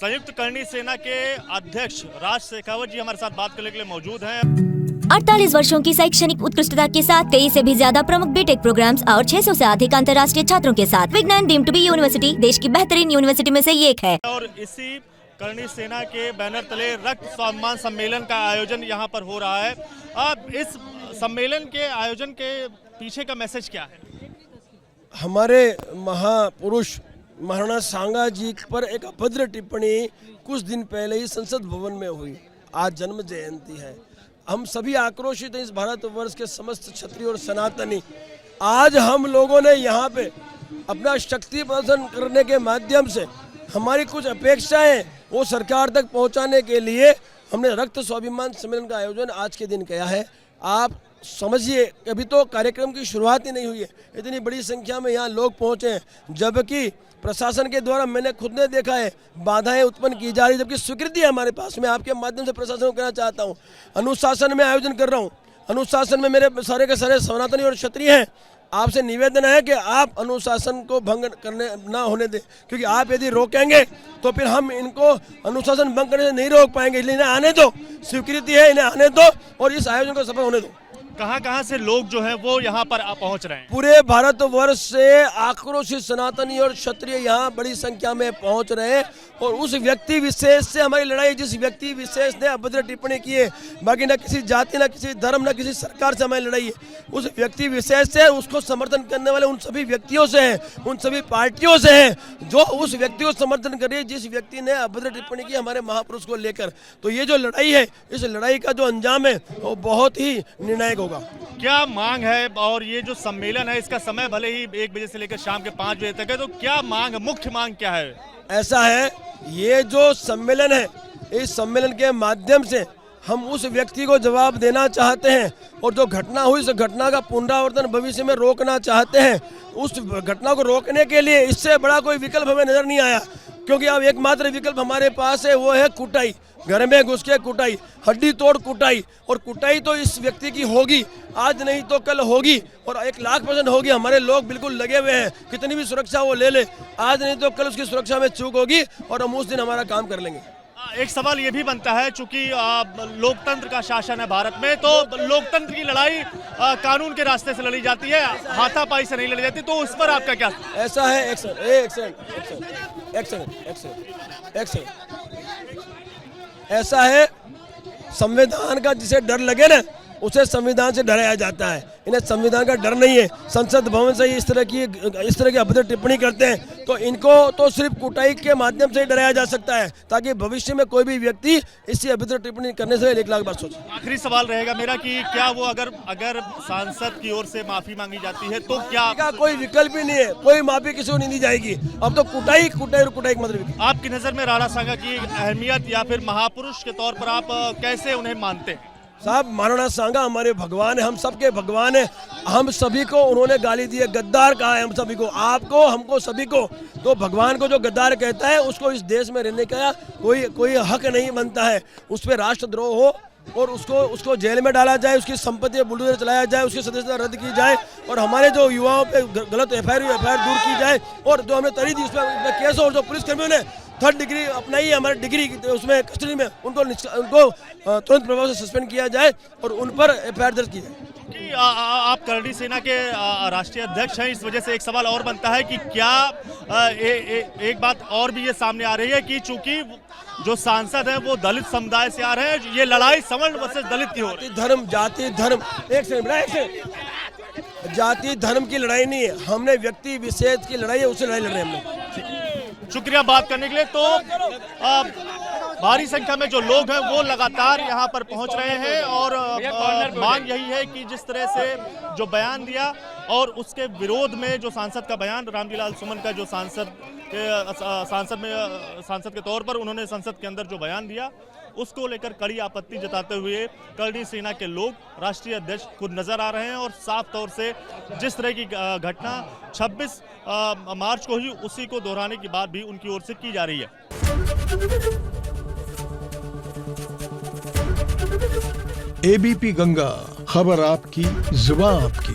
संयुक्त करनी सेना के अध्यक्ष राज शेखावत जी हमारे साथ बात करने के लिए मौजूद हैं। 48 वर्षों की शैक्षणिक उत्कृष्टता के साथ कई से भी ज्यादा प्रमुख बीटेक प्रोग्राम्स और 600 से अधिक अंतर्राष्ट्रीय छात्रों के साथ विज्ञान डीम्ड टू बी यूनिवर्सिटी देश की बेहतरीन यूनिवर्सिटी में से एक है। और इसी करनी सेना के बैनर तले रक्त सम्मान सम्मेलन का आयोजन यहाँ पर हो रहा है। अब इस सम्मेलन के आयोजन के पीछे का मैसेज क्या है? हमारे महापुरुष महाराणा सांगा जी पर एक अभद्र टिप्पणी कुछ दिन पहले ही संसद भवन में हुई। आज जन्म जयंती है। हम सभी आक्रोशित हैं इस भारतवर्ष के समस्त क्षत्रिय और सनातनी। आज हम लोगों ने यहाँ पे अपना शक्ति प्रदर्शन करने के माध्यम से हमारी कुछ अपेक्षाएं वो सरकार तक पहुँचाने के लिए हमने रक्त स्वाभिमान सम्मेलन का आयोजन आज के दिन किया है। आप समझिए, अभी तो कार्यक्रम की शुरुआत ही नहीं हुई है, इतनी बड़ी संख्या में यहाँ लोग पहुँचे हैं, जबकि प्रशासन के द्वारा मैंने खुद ने देखा है बाधाएं उत्पन्न की जा रही, जबकि स्वीकृति है हमारे पास। मैं आपके माध्यम से प्रशासन को कहना चाहता हूँ, अनुशासन में आयोजन कर रहा हूँ। अनुशासन में मेरे सारे के सारे सनातनी और क्षत्रिय हैं। आपसे निवेदन है कि आप अनुशासन को भंग करने ना होने दें, क्योंकि आप यदि रोकेंगे तो फिर हम इनको अनुशासन भंग करने से नहीं रोक पाएंगे। इसलिए इन्हें आने दो, स्वीकृति है, इन्हें आने दो और इस आयोजन को सफल होने दो। कहाँ से लोग जो हैं वो यहाँ पर पहुँच रहे हैं? पूरे भारतवर्ष से आक्रोशित सनातनी और क्षत्रिय यहाँ बड़ी संख्या में पहुँच रहे हैं और उस व्यक्ति विशेष से हमारी लड़ाई, जिस व्यक्ति विशेष ने अभद्र टिप्पणी की है, बाकी न किसी जाति, न किसी धर्म, न किसी सरकार से हमारी लड़ाई है, उस व्यक्ति विशेष से, उसको समर्थन करने वाले उन सभी व्यक्तियों से है, उन सभी पार्टियों से है जो उस व्यक्ति को समर्थन कर रही है जिस व्यक्ति ने अभद्र टिप्पणी की हमारे महापुरुष को लेकर। तो ये जो लड़ाई है, इस लड़ाई का जो अंजाम है वो बहुत ही निर्णायक होगा। क्या मांग है? और ये जो सम्मेलन है इसका समय भले ही 1 बजे से लेकर शाम के 5 बजे तक है, तो क्या मांग, मुख्य मांग क्या है? ऐसा है, ये जो सम्मेलन है, इस सम्मेलन के माध्यम से हम उस व्यक्ति को जवाब देना चाहते हैं और जो घटना हुई उस घटना का पुनरावर्तन भविष्य में रोकना चाहते हैं। उस घटना को रोकने के लिए इससे बड़ा कोई विकल्प हमें नजर नहीं आया, क्योंकि अब एकमात्र विकल्प हमारे पास है, वो है कुटाई। घर में घुस के कुटाई, हड्डी तोड़ कुटाई, और कुटाई तो इस व्यक्ति की होगी, आज नहीं तो कल होगी और 1,00,000% होगी। हमारे लोग बिल्कुल लगे हुए हैं, कितनी भी सुरक्षा वो ले ले, आज नहीं तो कल उसकी सुरक्षा में चूक होगी और हम उस दिन हमारा काम कर लेंगे। एक सवाल ये भी बनता है, चूंकि लोकतंत्र का शासन है भारत में, तो लोकतंत्र की लड़ाई कानून के रास्ते से लड़ी जाती है, हाथापाई से नहीं लड़ी जाती, तो उस पर आपका क्या? ऐसा है, ऐसा है, संविधान का जिसे डर लगे ना उसे संविधान से डराया जाता है। इन्हें संविधान का डर नहीं है। संसद भवन से इस तरह की अभद्र टिप्पणी करते हैं तो इनको तो सिर्फ कुटाई के माध्यम से ही डराया जा सकता है, ताकि भविष्य में कोई भी व्यक्ति इसी अभद्र टिप्पणी करने से 1,00,000 बार सोचे। आखिरी सवाल रहेगा मेरा कि क्या वो अगर सांसद की ओर से माफी मांगी जाती है तो क्या? कोई विकल्प ही नहीं है, कोई माफी किसी को नहीं दी जाएगी। अब तो कुटाई मतलब। आपकी नजर में राणा सांगा की अहमियत या फिर महापुरुष के तौर पर आप कैसे उन्हें मानते हैं? साहब, महाराणा सांगा हमारे भगवान है, हम सबके भगवान है। हम सभी को उन्होंने गाली दी है, गद्दार कहा है हम सभी को, आपको, हमको, सभी को। तो भगवान को जो गद्दार कहता है उसको इस देश में रहने का कोई हक नहीं बनता है। उस पर राष्ट्रद्रोह हो और उसको जेल में डाला जाए, उसकी संपत्ति बुलडोजर चलाया जाए, उसकी सदस्यता रद्द की जाए और हमारे जो युवाओं पे गलत एफआईआर दूर की जाए और जो हमने तरी दी उसमें केस हो, और जो पुलिसकर्मियों ने 3rd डिग्री अपनाई है, हमारी डिग्री उसमें कस्टडी में, उनको तुरंत प्रभाव से सस्पेंड किया जाए और उन पर एफआईआर दर्ज की जाए। कि आप करनी सेना के राष्ट्रीय अध्यक्ष हैं, इस वजह से एक सवाल और बनता है कि क्या एक बात और भी ये सामने आ रही है कि चूंकि जो सांसद हैं वो दलित समुदाय से आ रहे हैं, ये लड़ाई सवर्ण वर्सेस दलित की हो रही है। धर्म, जाति, धर्म, जाति धर्म की लड़ाई नहीं है, हमने व्यक्ति विशेष की लड़ाई है, उससे लड़ाई लड़ रहे हैं हम लोग। शुक्रिया बात करने के लिए। तो भारी संख्या में जो लोग हैं वो लगातार यहाँ पर पहुँच रहे हैं और मांग यही है कि जिस तरह से जो बयान दिया और उसके विरोध में जो सांसद का बयान, रामजीलाल सुमन का जो सांसद के तौर पर उन्होंने संसद के अंदर जो बयान दिया, उसको लेकर कड़ी आपत्ति जताते हुए करनी सेना के लोग राष्ट्रीय अध्यक्ष खुद नजर आ रहे हैं और साफ तौर से जिस तरह की घटना 26 मार्च को ही उसी को दोहराने की बात भी उनकी ओर से की जा रही है। एबीपी गंगा, खबर आपकी, जुबान आपकी।